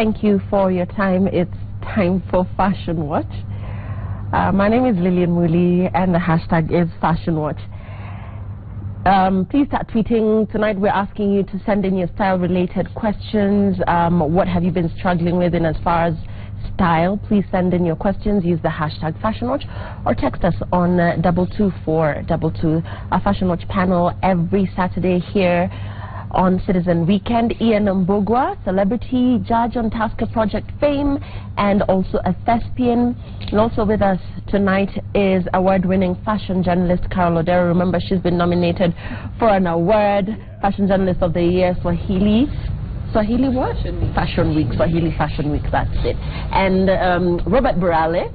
Thank you for your time. It's time for Fashion Watch. My name is Lillian Muli and the hashtag is Fashion Watch. Please start tweeting. Tonight we're asking you to send in your style-related questions. What have you been struggling with in as far as style? Please send in your questions. Use the hashtag Fashion Watch or text us on 22422. Our Fashion Watch panel every Saturday here on Citizen Weekend. Ian Mbogwa, celebrity, judge on Tasker Project fame, and also a thespian. And also with us tonight is award-winning fashion journalist Carol Odero. Remember, she's been nominated for an award, Fashion Journalist of the Year, Swahili what? Fashion Week, Swahili Fashion Week, that's it. And Robert Burale,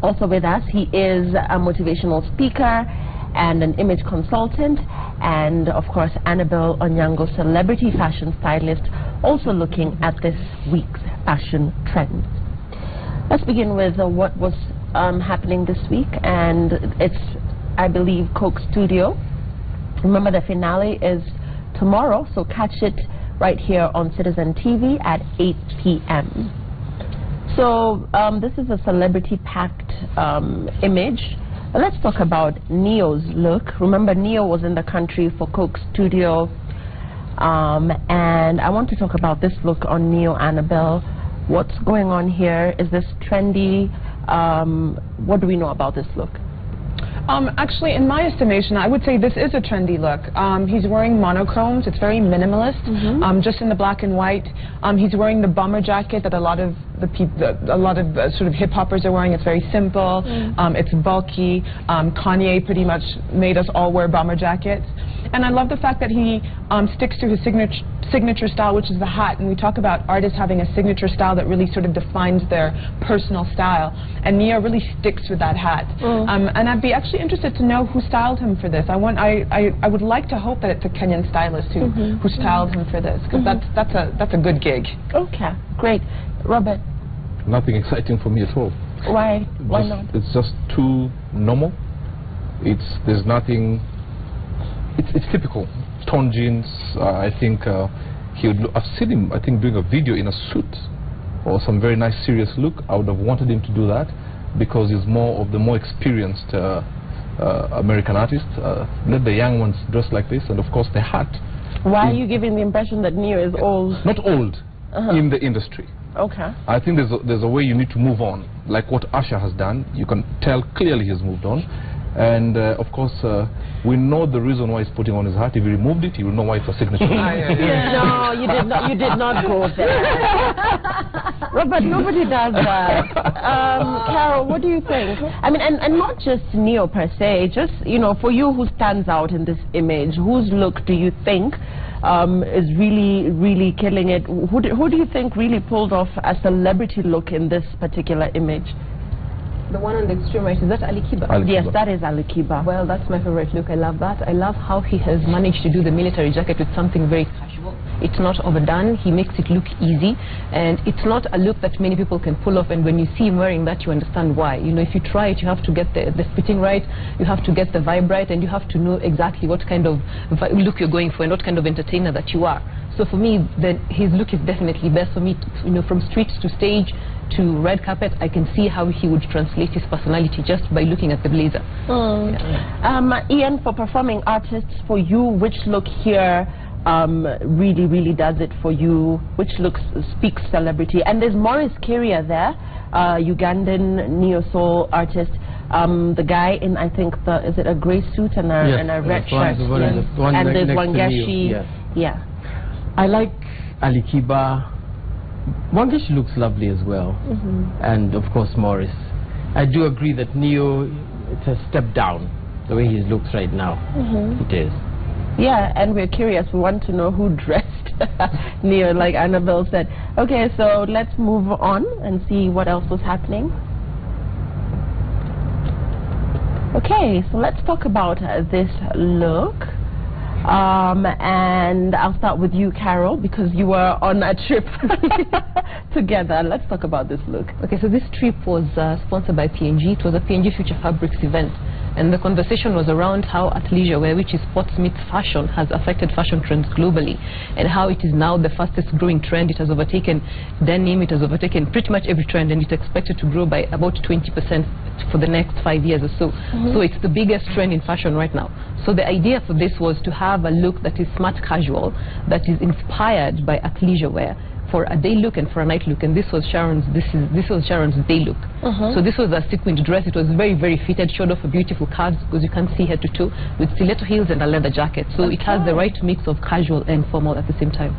also with us. He is a motivational speaker and an image consultant, and of course Annabelle Onyango, celebrity fashion stylist, also looking at this week's fashion trends. Let's begin with what was happening this week, and it's, I believe, Coke Studio. Remember, the finale is tomorrow, so catch it right here on Citizen TV at 8 p.m. So this is a celebrity-packed image. Let's talk about Neo's look. Remember, Neo was in the country for Coke Studio, and I want to talk about this look on Neo. Annabelle, what's going on here? Is this trendy? What do we know about this look? Actually, in my estimation, I would say this is a trendy look. He's wearing monochromes. It's very minimalist, just in the black and white. He's wearing the bomber jacket that a lot of sort of hip hoppers are wearing. It's very simple. It's bulky. Kanye pretty much made us all wear bomber jackets. And I love the fact that he sticks to his signature style, which is the hat. And we talk about artists having a signature style that really sort of defines their personal style. And Neo really sticks with that hat. And I'd be actually interested to know who styled him for this. I would like to hope that it's a Kenyan stylist who styled him for this, because that's a good gig. Okay, great. Robert? Nothing exciting for me at all. Why? Why not? It's just too normal. There's nothing. It's typical. Torn jeans. I think I've seen him, I think, doing a video in a suit or some very nice serious look. I would have wanted him to do that because he's more of the more experienced American artist. Let the young ones dress like this, and of course the hat. Why are you giving the impression that Neo is old? Not old, in the industry. Okay. I think there's a way you need to move on, like what Usher has done. You can tell clearly he's moved on. And of course, we know the reason why he's putting on his hat. If he removed it, you will know why it's a signature. No, you did not. You did not go there. Robert, nobody does that. Carol, what do you think? I mean, and not just Neo per se. Just, you know, for you, who stands out in this image? Whose look do you think is really killing it? Who do you think really pulled off a celebrity look in this particular image? The one on the extreme right, is that Ali Kiba? Yes, that is Ali Kiba. Well, that's my favorite look. I love that. I love how he has managed to do the military jacket with something very casual. It's not overdone. He makes it look easy, and it's not a look that many people can pull off. And when you see him wearing that, you understand why. You know, if you try it, you have to get the fitting right, you have to get the vibe right, and you have to know exactly what kind of look you're going for and what kind of entertainer that you are. So for me, his look is definitely best for me. You know, from street to stage to red carpet, I can see how he would translate his personality just by looking at the blazer. Ian, for performing artists, for you, which look here really does it for you? Which look speaks celebrity? And there's Maurice Keria there, Ugandan neo-soul artist. The guy in, I think, is it a grey suit and a red shirt? And there's Wangeshi. Yeah. I like Ali Kiba. Wangeshi looks lovely as well, and of course Maurice. I do agree that Neo, it's a step down the way he looks right now. It is. Yeah, and we're curious. We want to know who dressed Neo, like Annabelle said. Okay, so let's move on and see what else was happening. Okay, so let's talk about this look. And I'll start with you, Carol, because you were on a trip together. Let's talk about this look. Okay, so this trip was sponsored by P&G. It was a P&G Future Fabrics event. And the conversation was around how athleisure wear, which is sports meets fashion, has affected fashion trends globally, and how it is now the fastest growing trend. It has overtaken denim, it has overtaken pretty much every trend, and it's expected to grow by about 20% for the next 5 years or so. So it's the biggest trend in fashion right now. So the idea for this was to have a look that is smart casual, that is inspired by athleisure wear, for a day look and for a night look. And this was Sharon's day look. So this was a sequined dress. It was very, very fitted, showed off a beautiful curves, because you can see head to toe, with stiletto heels and a leather jacket. So it has the right mix of casual and formal at the same time.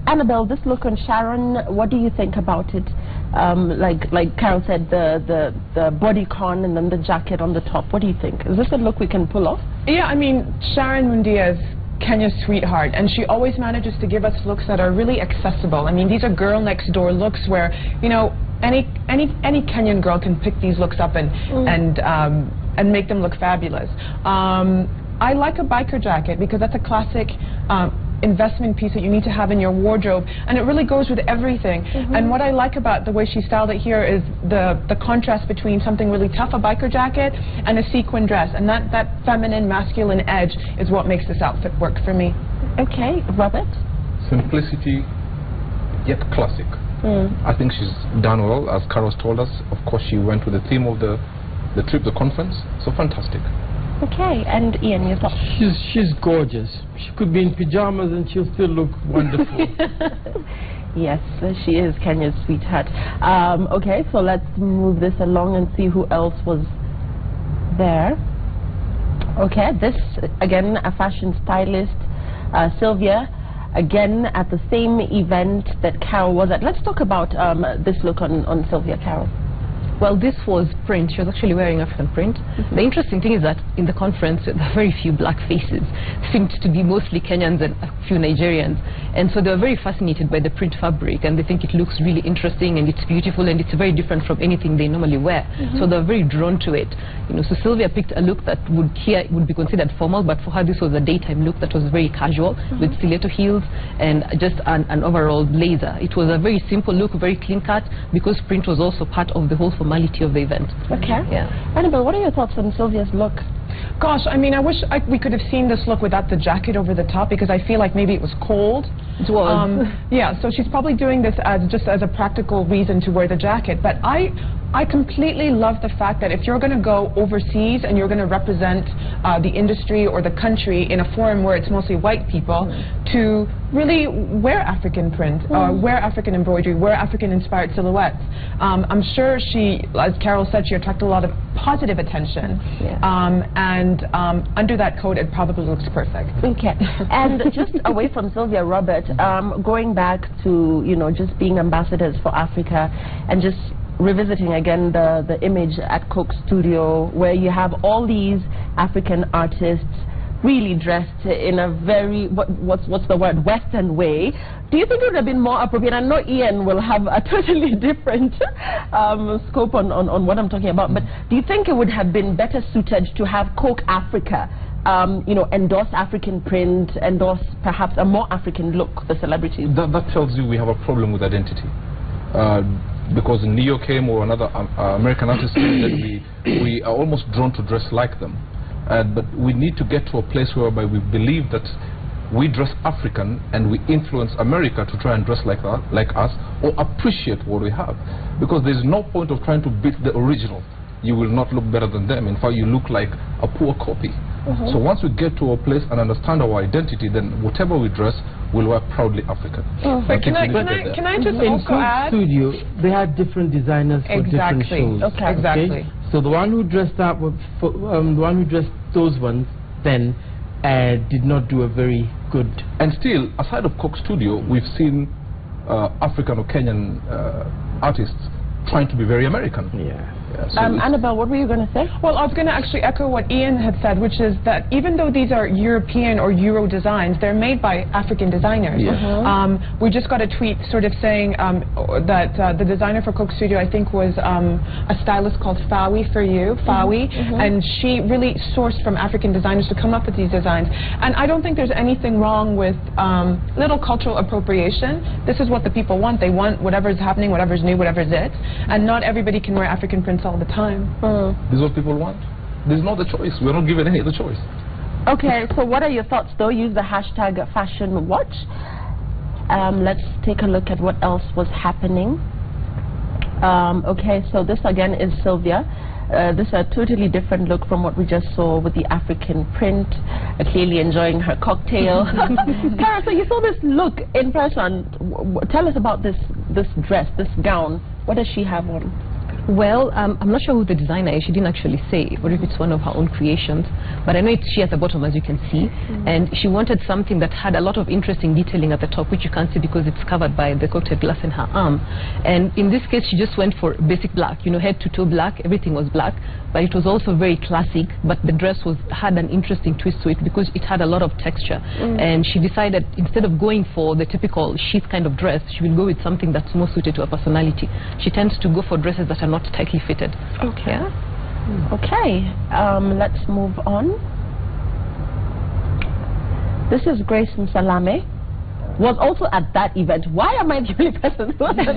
Annabelle, this look on Sharon, what do you think about it? Like Carol said, the bodycon and then the jacket on the top. What do you think? Is this a look we can pull off? Yeah, I mean, Sharon Mundia is Kenya's sweetheart, and she always manages to give us looks that are really accessible. I mean, these are girl next door looks where, you know, any Kenyan girl can pick these looks up and make them look fabulous. I like a biker jacket because that's a classic investment piece that you need to have in your wardrobe, and it really goes with everything. And what I like about the way she styled it here is the contrast between something really tough, a biker jacket, and a sequin dress, and that feminine, masculine edge is what makes this outfit work for me. Okay, Robert? Simplicity, yet classic. I think she's done well, as Carol's told us. Of course, she went with the theme of the trip, the conference, so fantastic. Okay, and Ian, your thoughts? She's gorgeous. She could be in pajamas and she'll still look wonderful. Yes, she is Kenya's sweetheart. Okay, so let's move this along and see who else was there. Okay, this, again, a fashion stylist, Sylvia, again at the same event that Carol was at. Let's talk about this look on Sylvia, Carol. Well, this was print. She was actually wearing African print. The interesting thing is that in the conference, there are very few black faces. Seemed to be mostly Kenyans and a few Nigerians. And so they were very fascinated by the print fabric, and they think it looks really interesting and it's beautiful and it's very different from anything they normally wear. So they were very drawn to it. You know, so Sylvia picked a look that would be considered formal, but for her this was a daytime look that was very casual, with stiletto heels and just an overall blazer. It was a very simple look, very clean cut, because print was also part of the whole formality of the event. Okay. Yeah. Annabelle, what are your thoughts on Sylvia's look? Gosh, I mean, I wish we could have seen this look without the jacket over the top, because I feel like maybe it was cold. It was. Yeah, so she's probably doing this just as a practical reason to wear the jacket. But I completely love the fact that if you're going to go overseas and you're going to represent the industry or the country in a forum where it's mostly white people, to really wear African print, wear African embroidery, wear African-inspired silhouettes. I'm sure she, as Carol said, she attracted a lot of positive attention. And under that coat, it probably looks perfect. Okay. And just away from Sylvia, Robert, going back to, you know, just being ambassadors for Africa and just revisiting again the image at Coke Studio, where you have all these African artists really dressed in a very, what's the word, Western way. Do you think it would have been more appropriate? I know Ian will have a totally different scope on what I'm talking about, but do you think it would have been better suited to have Coke Africa, you know, endorse African print, endorse perhaps a more African look, the celebrities? That tells you we have a problem with identity. Because Neo came or another American artist came, that we are almost drawn to dress like them. But we need to get to a place whereby we believe that we dress African and we influence America to try and dress like us, or appreciate what we have. Because there's no point of trying to beat the original. You will not look better than them. In fact, you look like a poor copy. So once we get to a place and understand our identity, then whatever we dress, we'll wear proudly African. But can I just also add? In Studio, they had different designers for different shows. Okay. Exactly. So the one who dressed up, the one who dressed those ones, then did not do a very good. And still, aside of Coke Studio, we've seen African or Kenyan artists trying to be very American. So Annabelle, what were you going to say? Well, I was going to actually echo what Ian had said, which is that even though these are European or Euro designs, they're made by African designers. We just got a tweet sort of saying that the designer for Coke Studio, I think, was a stylist called Fawi for You, and she really sourced from African designers to come up with these designs. And I don't think there's anything wrong with little cultural appropriation. This is what the people want. They want whatever's happening, whatever's new, whatever's it. And not everybody can wear African prints all the time. This is what people want? there's no other choice. We're not given any other choice. Okay, so what are your thoughts though? Use the hashtag #FashionWatch. Let's take a look at what else was happening. Okay, so this again is Sylvia. This is a totally different look from what we just saw with the African print. Clearly enjoying her cocktail. Kara, so you saw this look in person. Tell us about this dress, this gown. What does she have on? Well, I'm not sure who the designer is. She didn't actually say, or if it's one of her own creations. But I know it's she at the bottom, as you can see. And she wanted something that had a lot of interesting detailing at the top, which you can't see because it's covered by the cocktail glass in her arm. And in this case, she just went for basic black. You know, head to toe black. Everything was black. But it was also very classic. But the dress had an interesting twist to it because it had a lot of texture. And she decided, instead of going for the typical sheath kind of dress, she will go with something that's more suited to her personality. She tends to go for dresses that are not tightly fitted. Okay. Yeah. Okay. Let's move on. This is Grace Msalame. Was also at that event. Why am I the only person who was at I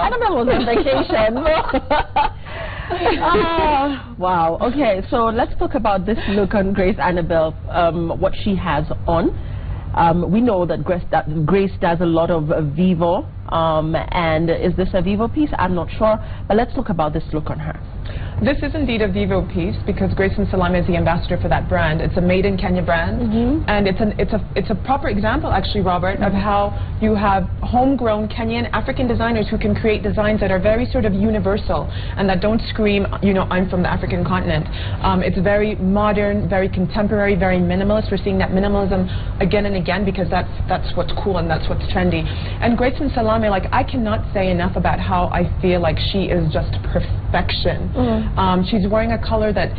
don't know, it was on vacation. Wow. Okay, so let's talk about this look on Grace Annabelle, what she has on. We know that Grace does a lot of Vivo, and is this a Vivo piece? I'm not sure, but let's talk about this look on her. This is indeed a Vivo piece because Grace Msalame is the ambassador for that brand. It's a made in Kenya brand, and it's a proper example, actually, Robert, of how you have homegrown Kenyan African designers who can create designs that are very sort of universal and that don't scream, you know, I'm from the African continent. It's very modern, very contemporary, very minimalist. We're seeing that minimalism again and again because that's what's cool and that's what's trendy. And Grace Msalame, like, I cannot say enough about how I feel like she is just perfection. She's wearing a color that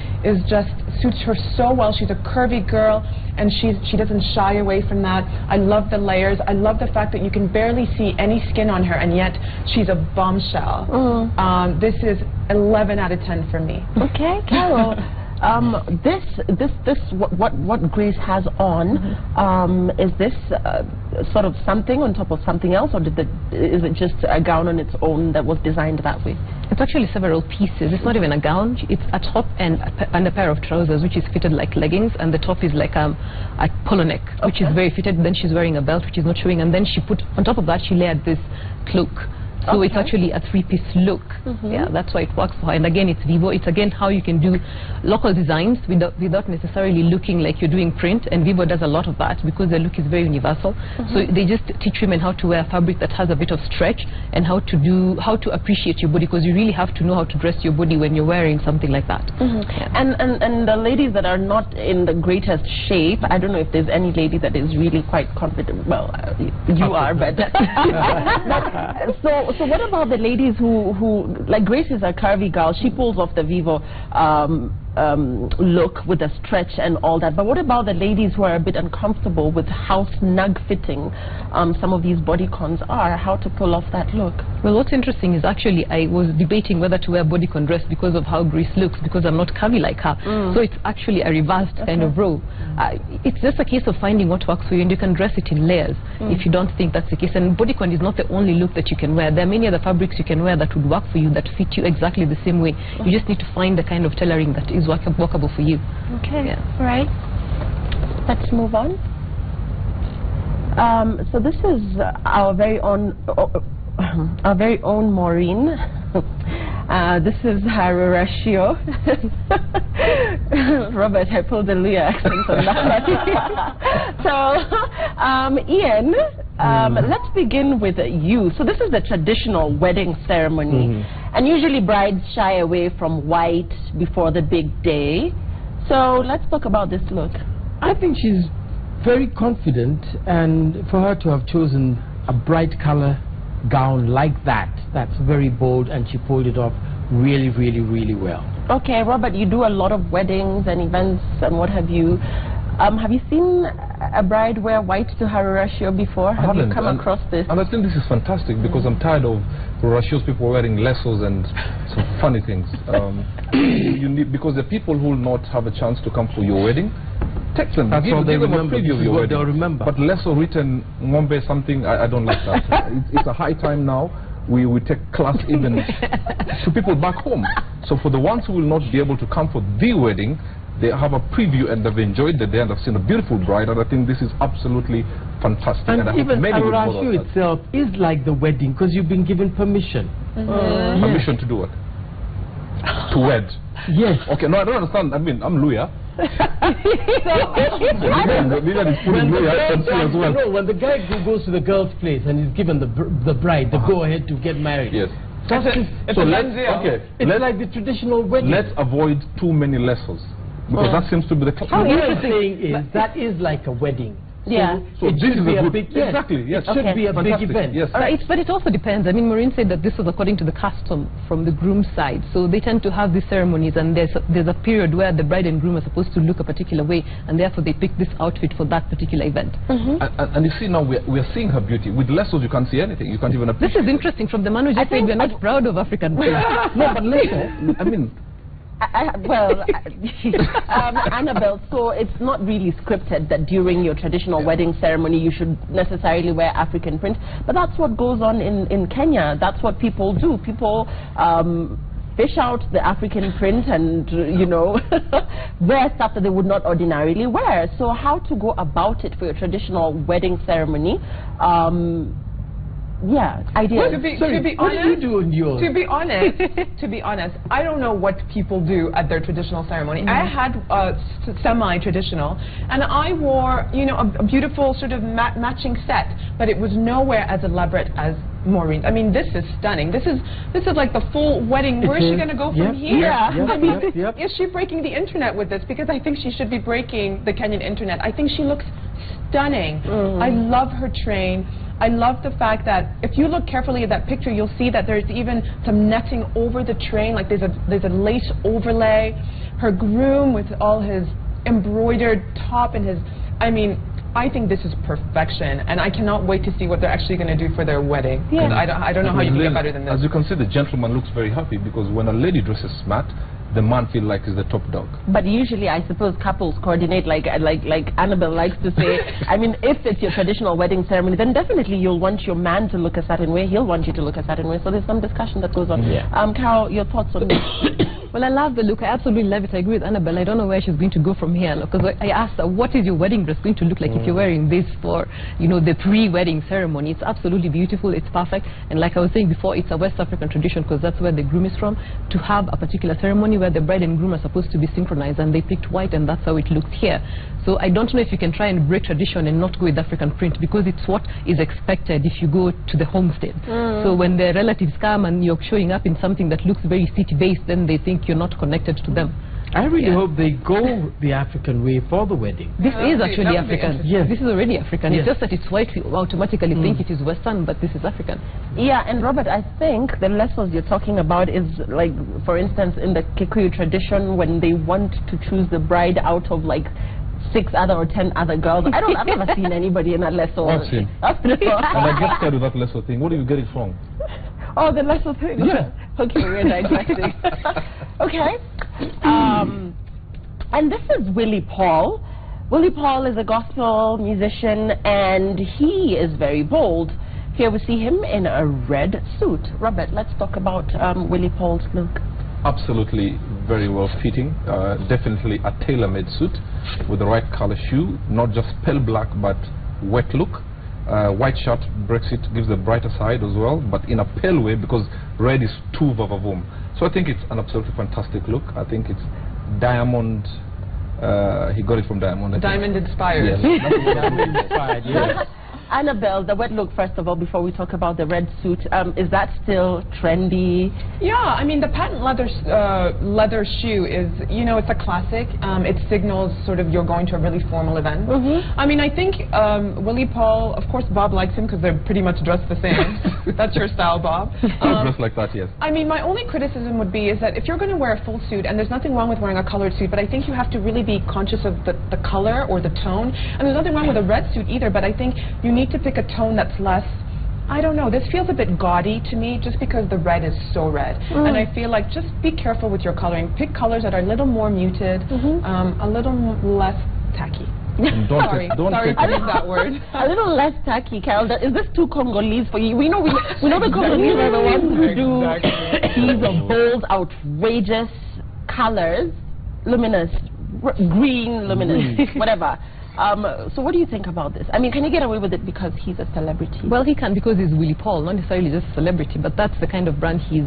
suits her so well. She's a curvy girl, and she doesn't shy away from that. I love the layers. I love the fact that you can barely see any skin on her, and yet she's a bombshell. This is 11 out of 10 for me. Okay, Carol. What Grace has on, is this sort of something on top of something else, or is it just a gown on its own that was designed that way? It's actually several pieces. It's not even a gown. It's a top and a pair of trousers, which is fitted like leggings, and the top is like a polo neck, which is very fitted. Then she's wearing a belt, which is not showing, and then she put on top of that, she layered this cloak. So it's actually a three-piece look. Yeah, that's why it works for her. And again, it's Vivo. It's again how you can do local designs without necessarily looking like you're doing print. And Vivo does a lot of that because their look is very universal. So they just teach women how to wear fabric that has a bit of stretch and how to appreciate your body, because you really have to know how to dress your body when you're wearing something like that. And the ladies that are not in the greatest shape, I don't know if there's any lady that is really quite confident. Well, you are, but so what about the ladies who like Grace is a curvy girl. She pulls off the Vivo look with the stretch and all that. But what about the ladies who are a bit uncomfortable with how snug fitting some of these bodycons are? How to pull off that look? Well, what's interesting is actually I was debating whether to wear bodycon dress because of how Grace looks, because I'm not curvy like her. So it's actually a reversed kind of row. It's just a case of finding what works for you, and you can dress it in layers if you don't think that's the case. And bodycon is not the only look that you can wear. There are many other fabrics you can wear that would work for you, that fit you exactly the same way. You just need to find the kind of tailoring that is workable for you. Okay, all right. Let's move on. So this is our very own Maureen. This is her ratio. Robert, I pulled the Leah accent on that. So, Ian, let's begin with you. So this is the traditional wedding ceremony. And usually brides shy away from white before the big day. So let's talk about this look. I think she's very confident, and for her to have chosen a bright color gown like that, that's very bold, and she pulled it off really, really, really well. Okay, Robert, you do a lot of weddings and events and what have you. Have you seen a bride wear white to her ratio before? Have you come across this? And I think this is fantastic because I'm tired of ratios people wearing lassos and some funny things. You need, because the people who will not have a chance to come for your wedding, text them. That's all they remember. Give them a preview of your wedding. They'll remember. But lasso written Ngombe something, I don't like that. It's a high time now we take class even to people back home. So for the ones who will not be able to come for the wedding, they have a preview and they've enjoyed the day and they've seen a beautiful bride, and I think this is absolutely fantastic. And I hope even many will Arashu follow that. itself is like the wedding because you've been given permission. Permission to do what? To wed. Yes. Okay, no, I don't understand. I mean, I'm Luya. No, when the guy goes to the girl's place and he's given the bride the go-ahead to get married. Yes. It's So a let's, done deal. okay, It's like the traditional wedding. let's avoid too many lessons, because that seems to be the What I'm saying is that is like a wedding. Yeah. So it this should is be a a good, big, yes, exactly, yes. it should be a big Fantastic, event. yes. But it also depends. I mean, Maureen said that this was according to the custom from the groom's side. So they tend to have these ceremonies, and there's a period where the bride and groom are supposed to look a particular way, and therefore they pick this outfit for that particular event. And you see now we're seeing her beauty. With lessons you can't see anything. You can't even This appreciate. is interesting. From the man who just said we're not proud of African people. No, but listen, I mean, Annabelle, so it's not really scripted that during your traditional wedding ceremony you should necessarily wear African print, but that's what goes on in Kenya. That's what people do. People fish out the African print and, you know, wear stuff that they would not ordinarily wear. So how to go about it for your traditional wedding ceremony? Yeah, ideas. To be What do you honest, do in yours? to be honest, I don't know what people do at their traditional ceremony. I had semi-traditional, and I wore, you know, a beautiful sort of matching set, but it was nowhere as elaborate as Maureen's. I mean, this is stunning. This is like the full wedding. Where is she going to go from here? I mean, is she breaking the internet with this? Because I think she should be breaking the Kenyan internet. I think she looks stunning. I love her train. I love the fact that if you look carefully at that picture, you'll see that there's even some netting over the train, like there's a lace overlay. Her groom with all his embroidered top and his, I mean, I think this is perfection, and I cannot wait to see what they're actually going to do for their wedding. Yeah. I don't know how you can get better than this. As you can see, the gentleman looks very happy, because when a lady dresses smart, the man feels like he's the top dog. But usually, I suppose couples coordinate, like Annabelle likes to say. I mean, if it's your traditional wedding ceremony, then definitely you'll want your man to look a certain way. He'll want you to look a certain way. So there's some discussion that goes on. Yeah. Carol, your thoughts on this? Well, I love the look. I absolutely love it. I agree with Annabelle. I don't know where she's going to go from here, because I asked her, what is your wedding dress going to look like if you're wearing this for, you know, the pre-wedding ceremony? It's absolutely beautiful. It's perfect. And like I was saying before, it's a West African tradition, because that's where the groom is from, to have a particular ceremony where the bride and groom are supposed to be synchronized, and they picked white, and that's how it looked here. So I don't know if you can try and break tradition and not go with African print, because it's what is expected if you go to the homestead. So when the relatives come and you're showing up in something that looks very city-based, then they think you're not connected to them. I really hope they go the African way for the wedding. This is actually African. Yes. This is already African. Yes. It's just that it's white. We automatically think it is Western, but this is African. Yeah, and Robert, I think the lessons you're talking about is like, for instance, in the Kikuyu tradition, when they want to choose the bride out of like 6 other or 10 other girls. I've never seen anybody in that lesson. I've seen. And I get scared with that lesson thing. What do you get it from? Oh, the lesson thing. Yeah. Okay, we're digressing. Okay. And this is Willie Paul. Willie Paul is a gospel musician, and he is very bold. Here we see him in a red suit. Robert, let's talk about Willie Paul's look. Absolutely very well fitting. Definitely a tailor-made suit with the right color shoe, not just pale black but wet look. White shirt breaks it, gives the brighter side as well, but in a pale way, because red is too vavavoom. So I think it's an absolutely fantastic look. I think it's diamond. He got it from Diamond. Diamond inspired. Yes. Diamond inspired, yes. Annabelle, the wet look, first of all, before we talk about the red suit, is that still trendy? Yeah, I mean, the patent leather shoe is, you know, it's a classic. It signals sort of you're going to a really formal event. I mean, I think Willie Paul, of course, Bob likes him because they're pretty much dressed the same. That's your style, Bob. Dressed like that, yes. I mean, my only criticism would be is that if you're going to wear a full suit, and there's nothing wrong with wearing a colored suit, but I think you have to really be conscious of the color or the tone. And there's nothing wrong with a red suit either, but I think you need to pick a tone that's less, I don't know, this feels a bit gaudy to me just because the red is so red. And I feel like just be careful with your coloring. Pick colors that are a little more muted, a little less tacky. And Sorry to use that word. A little less tacky, Carol. Is this too Congolese for you? We know the Congolese are the ones who do these bold, outrageous colors, luminous, green, luminous, whatever. So what do you think about this? I mean, can he get away with it because he's a celebrity? Well, he can because he's Willie Paul, not necessarily just a celebrity, but that's the kind of brand he's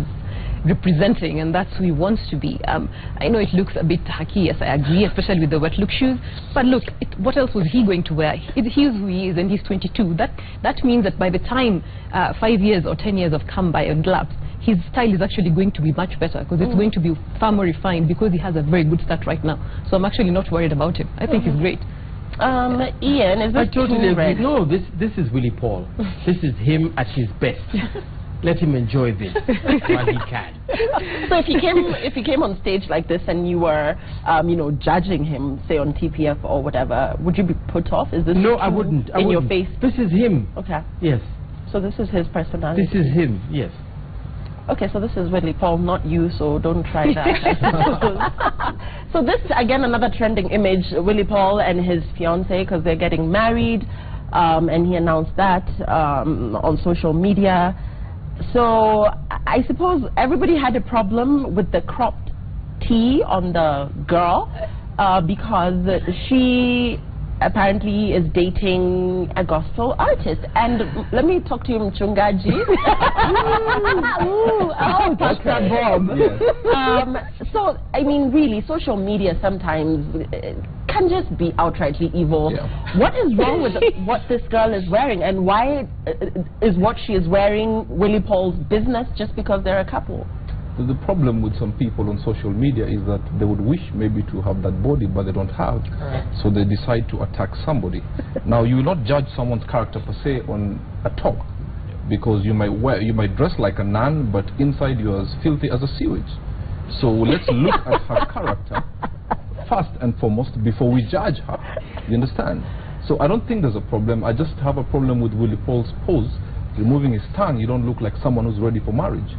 representing, and that's who he wants to be. I know it looks a bit tacky, yes, I agree, especially with the wet look shoes, but look, what else was he going to wear? He's who he is, and he's 22. That means that by the time 5 years or 10 years have come by and lapsed, his style is actually going to be much better, because it's going to be far more refined, because he has a very good start right now. So I'm actually not worried about him. I think he's great. Ian, is this I totally agree. red? No, this is Willie Paul. This is him at his best. Let him enjoy this while he can. So if he came on stage like this and you were, judging him, say on TPF or whatever, would you be put off? Is this no? I wouldn't. In your face? This is him. Okay. Yes. So this is his personality. This is him. Yes. Okay, so this is Willie Paul, not you, so don't try that. So this, again, another trending image, Willie Paul and his fiancée, because they're getting married, and he announced that on social media. So I suppose everybody had a problem with the cropped tee on the girl because she apparently is dating a gospel artist. And let me talk to you, Mchungaji. That's that bomb. Yes. So, I mean, really, social media sometimes can just be outrightly evil. Yeah. What is wrong with what this girl is wearing, and why is what she is wearing Willie Paul's business just because they're a couple? The problem with some people on social media is that they would wish maybe to have that body, but they don't have. Correct. So they decide to attack somebody. Now, you will not judge someone's character per se on a top, because you might dress like a nun, but inside you're as filthy as a sewage. So let's look at her character first and foremost before we judge her. You understand? So I don't think there's a problem. I just have a problem with Willie Paul's pose. Removing his tongue, you don't look like someone who's ready for marriage.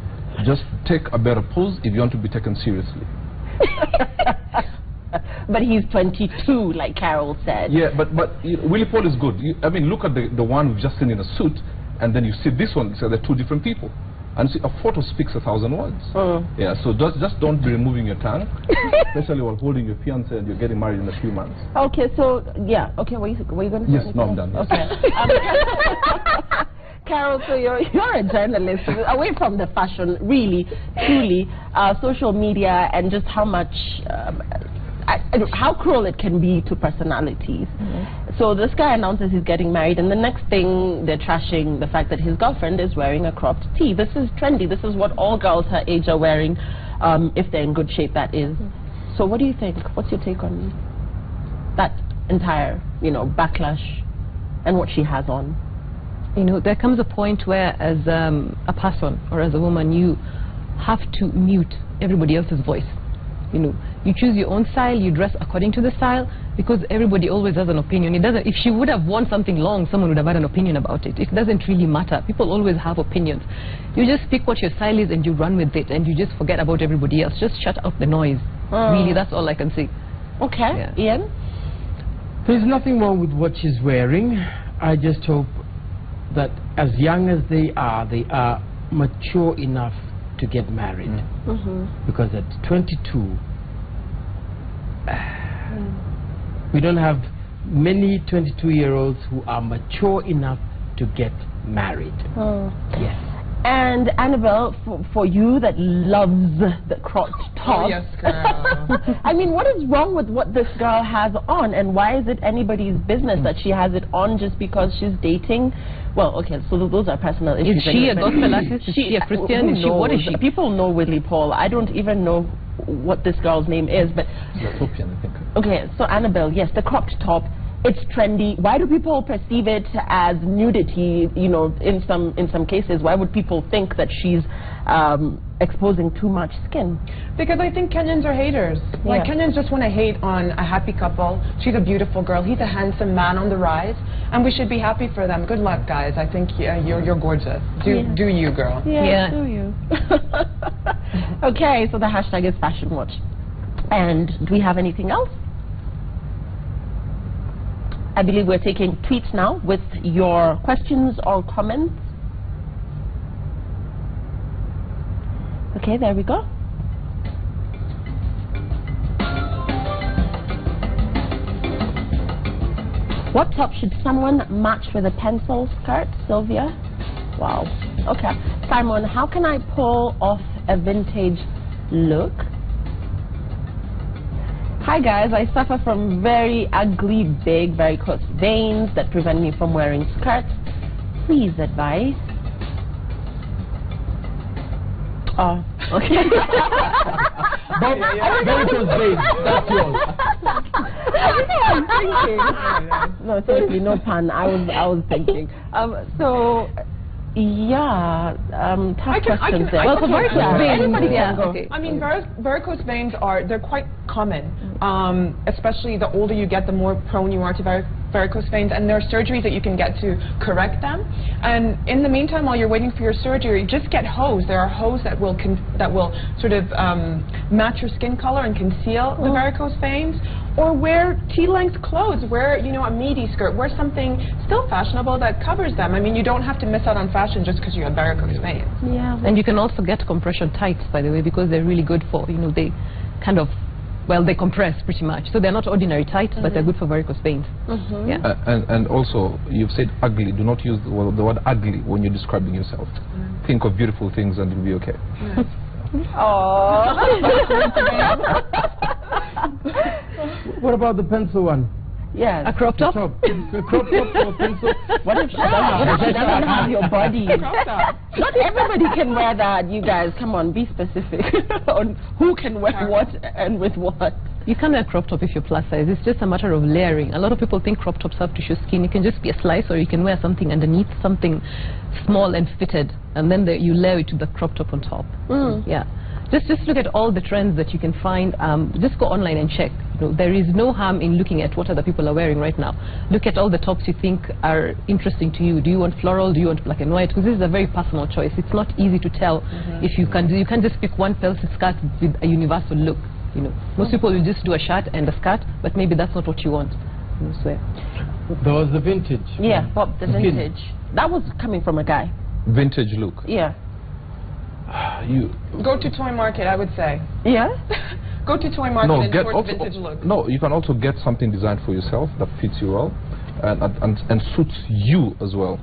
Just take a better pose if you want to be taken seriously. But he's 22, like Carol said. Yeah, but Willie Paul is good. I mean, look at the one we've just seen in a suit, and then you see this one, so they're two different people. And see, a photo speaks 1,000 words. Yeah, so just don't be removing your tongue, especially while holding your fiancé and you're getting married in a few months. Okay, so, yeah, okay, were you going to say? Yes, no, I'm done. Yes. Okay. Carol, so you're a journalist, away from the fashion, really, truly, social media and just how much, how cruel it can be to personalities. So this guy announces he's getting married, and the next thing they're trashing the fact that his girlfriend is wearing a cropped tee. This is trendy. This is what all girls her age are wearing, if they're in good shape, that is. So what do you think? What's your take on that entire, backlash and what she has on? There comes a point where, as a person or as a woman, you have to mute everybody else's voice. You choose your own style, you dress according to the style, because everybody always has an opinion. It doesn't. If she would have worn something long, someone would have had an opinion about it. It doesn't really matter. People always have opinions. You just pick what your style is and you run with it, and you just forget about everybody else. Just shut out the noise. Really, that's all I can say. Okay, yeah. Ian? There's nothing wrong with what she's wearing. I just hope that as young as they are mature enough to get married. Because at 22, we don't have many 22-year-olds who are mature enough to get married. Yes. And Annabelle, for you that loves the cropped top. Oh, yes, girl. I mean, what is wrong with what this girl has on, and why is it anybody's business that she has it on just because she's dating? Well, okay, so those are personal issues. Is she a gospel artist? Is she a Christian? Is she, what is she? People know Willie Paul. I don't even know what this girl's name is, but... Ethiopian, I think. Okay, so Annabelle, yes, the cropped top. It's trendy. Why do people perceive it as nudity? In some cases, why would people think that she's exposing too much skin? Because I think Kenyans are haters. Like, Kenyans just want to hate on a happy couple. She's a beautiful girl. He's a handsome man on the rise, and we should be happy for them. Good luck, guys. I think you're gorgeous. Do you, girl? Yeah, do you? Okay, so the hashtag is Fashion Watch. And do we have anything else? I believe we're taking tweets now with your questions or comments. Okay, there we go. What top should someone match with a pencil skirt, Sylvia? Wow. Okay. Simon, how can I pull off a vintage look? Hi guys, I suffer from very ugly, big, varicose veins that prevent me from wearing skirts. Please advise. Oh, okay. Varicose veins, that's yours. I'm thinking. No, seriously, no pun. I was thinking. So, yeah, tough questions there. Well, for varicose veins, anybody can go. Okay. I mean, varicose veins they're quite common. Especially the older you get, the more prone you are to varicose veins, and there are surgeries that you can get to correct them. And in the meantime, while you're waiting for your surgery, just get hose. There are hose that will sort of match your skin color and conceal the varicose veins. Or wear T-length clothes. Wear, a meaty skirt. Wear something still fashionable that covers them. I mean, you don't have to miss out on fashion just because you have varicose veins. Yeah. And you can also get compression tights, by the way, because they're really good for, they kind of, well, they compress pretty much. So they're not ordinary tights, but they're good for varicose veins. Yeah. And also, you've said ugly. Do not use the word ugly when you're describing yourself. Think of beautiful things and you'll be okay. What about the pencil one? Yes. A crop top? A crop top or pencil? What if she doesn't have your body? Not everybody can wear that, you guys. Come on, be specific on who can wear what and with what. You can wear a crop top if you're plus size. It's just a matter of layering. A lot of people think crop tops have to show skin. It can just be a slice, or you can wear something underneath, something small and fitted, and then you layer it to the crop top on top. Yeah. Just look at all the trends that you can find. Just go online and check. There is no harm in looking at what other people are wearing right now. Look at all the tops you think are interesting to you. Do you want floral? Do you want black and white? Because this is a very personal choice. It's not easy to tell if you can do. You can't just pick one pelted skirt with a universal look. Most people will just do a shirt and a skirt, but maybe that's not what you want. There was the vintage. Yeah, Bob, the vintage. That was coming from a guy. Vintage look. Yeah. You go to Toy Market, I would say. Yeah? Go to Toy Market and source vintage look. No, you can also get something designed for yourself that fits you well and suits you as well.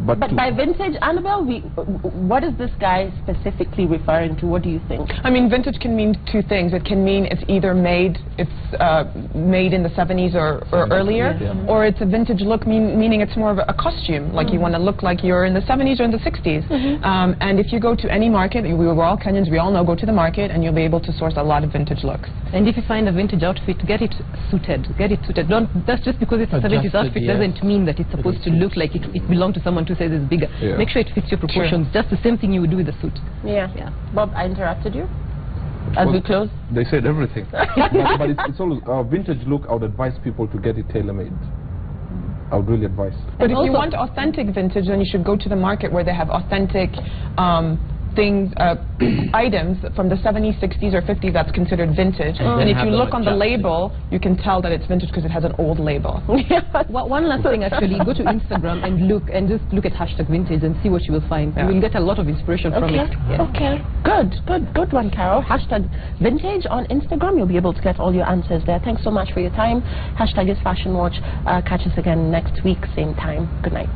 But by vintage, Annabelle, what is this guy specifically referring to? What do you think? I mean, vintage can mean two things. It can mean it's either made in the 70s or earlier, or it's a vintage look, meaning it's more of a costume, like you want to look like you're in the 70s or in the 60s. And if you go to any market, we're all Kenyans, we all know, go to the market, and you'll be able to source a lot of vintage looks. And if you find a vintage outfit, get it suited. Get it suited. That's just because it's a 70s outfit doesn't mean that it's supposed to look like it belonged to someone 2 sizes bigger. Make sure it fits your proportions. Just the same thing you would do with a suit. Yeah. Bob, I interrupted you as we close. They said everything. but it's always a vintage look. I would advise people to get it tailor-made. I would really advise. But if you want authentic vintage, then you should go to the market where they have authentic things, items from the 70s, 60s, or 50s that's considered vintage. And if you look on the label, you can tell that it's vintage because it has an old label. One last thing, actually, go to Instagram and just look at #vintage and see what you will find. You will get a lot of inspiration from it. Okay, good one, Carol. #vintage on Instagram. You'll be able to get all your answers there. Thanks so much for your time. #isFashionWatch. Catch us again next week, same time. Good night.